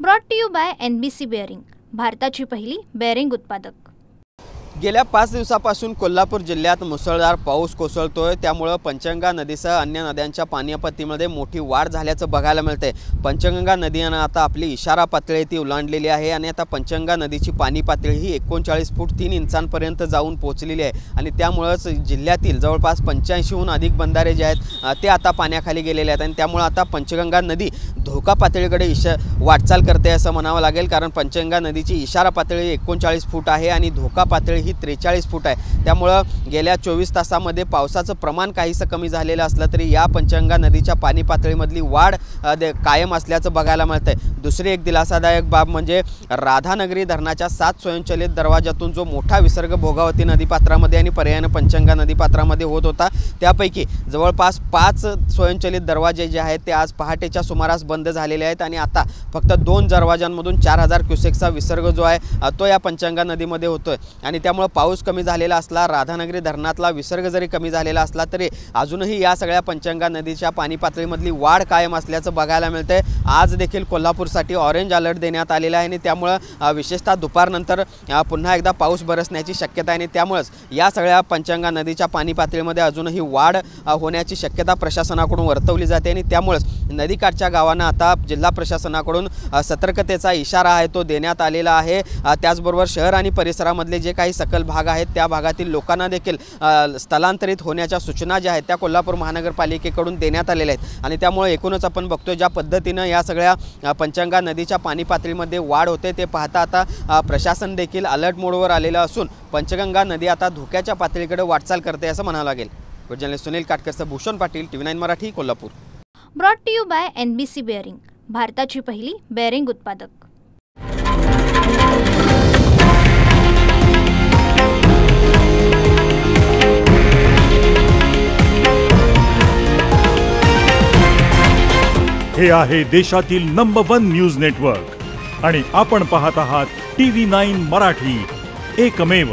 Brought to you by NBC bearing, भारताची पहिली bearing उत्पादक। गेल्या 5 दिवसापासून कोल्हापूर जिल्ह्यात मुसळधार पाऊस कोसळतोय, त्यामुळे पंचगंगा नदीसह अन्य नद्यांच्या पाणीपातळीमध्ये मोठी वाढ झाल्याचं बघायला मिळते। पंचगंगा नदीने आता आपली इशारा पातळी ती ओलांडलेली आहे आणि आता पंचगंगा नदीची पाणी पातळी ही 39 फूट 3 इंचांपर्यंत जाऊन पोहोचलेली आहे आणि त्यामुळेच जिल्ह्यातील जवळपास 85हून अधिक बंधारे जे आहेत ते आता पाण्याखाली गेलेले आहेत आणि त्यामुळे आता पंचगंगा नदी धोका पातळीकडे वाटचाल करते असं म्हणावं लागेल, कारण पंचगंगा नदीची इशारा पातळी 39 फूट आहे आणि धोका पातळी ही 43 फूट आहे। त्यामुळे गेल्या 24 तासामध्ये पावसाचं प्रमाण काहीसं कमी झालेलं असलं तरी या पंचगंगा नदीच्या पाणी पातळीमधली वाढ कायम असल्याचं बघायला मिळतंय। दुसरी एक दिलासादायक बाब म्हणजे राधानगरी धरणाच्या 7 स्वयंचलित दरवाजातून जो मोठा विसर्ग भोगावती नदीपात्रामध्ये आणि पर्यायाने पंचगंगा नदीपात्रामध्ये होत होता, त्यापैकी जवळपास 5 स्वयंचलित दरवाजे जे आहेत ते आज पहाटेच्या सुमारास बंद झालेले आहेत आणि आता फक्त 2 दरवाजांमधून 4000 क्युसेकचा विसर्ग जो आहे तो या पंचगंगा नदीमध्ये होतोय आणि त्यामुळे पाऊस कमी झालेला असला, राधानगरी धरणातला विसर्ग जरी कमी झालेला असला तरी अजूनही या सगळ्या पंचगंगा नदीच्या पाणी पातळीमधली वाढ कायम असल्याचं बघायला मिळतंय। आज देखील कोल्हापूरसाठी ऑरेंज अलर्ट देण्यात आलेला आहे आणि त्यामुळे विशेषतः दुपारनंतर पुन्हा एकदा पाऊस बरसण्याची शक्यता आहे आणि त्यामुळेच या सगळ्या पंचगंगा नदीच्या पाणी पातळीमध्ये अजूनही वाढ होण्याची शक्यता प्रशासनाकडून वर्तवली जाते आणि त्यामुळेच नदीकाठच्या गावांना आता जिल्हा प्रशासनाकडून सतर्कतेचा इशारा आहे तो देण्यात आलेला आहे। त्याचबरोबर शहर आणि परिसरामधले जे काही सकल भाग आहेत त्या भागातील लोकांना देखील स्थलांतरित होण्याच्या सूचना ज्या आहेत त्या कोल्हापूर महानगरपालिकेकडून देण्यात आलेल्या आहेत आणि त्यामुळे एकूणच आपण बघतोय ज्या पद्धतीनं या सगळ्या पंचगंगा नदीच्या पाणी पातळीमध्ये वाढ होते ते पाहता आता प्रशासन देखील अलर्ट मोडवर आलेलं असून पंचगंगा नदी आता धोक्याच्या पातळीकडे वाटचाल करते असं म्हणावं लागेल। जर्नलिस्ट सुनील काटकरसह Bhushan Patil, TV9 Marathi, Kolhapur. Brought to you by NBC bearing, भारताची पहिली बेअरिंग उत्पादक। हे आहे देशातील नंबर 1 न्यूज नेटवर्क आणि आपण पाहत आहात TV9 मराठी, एकमेव।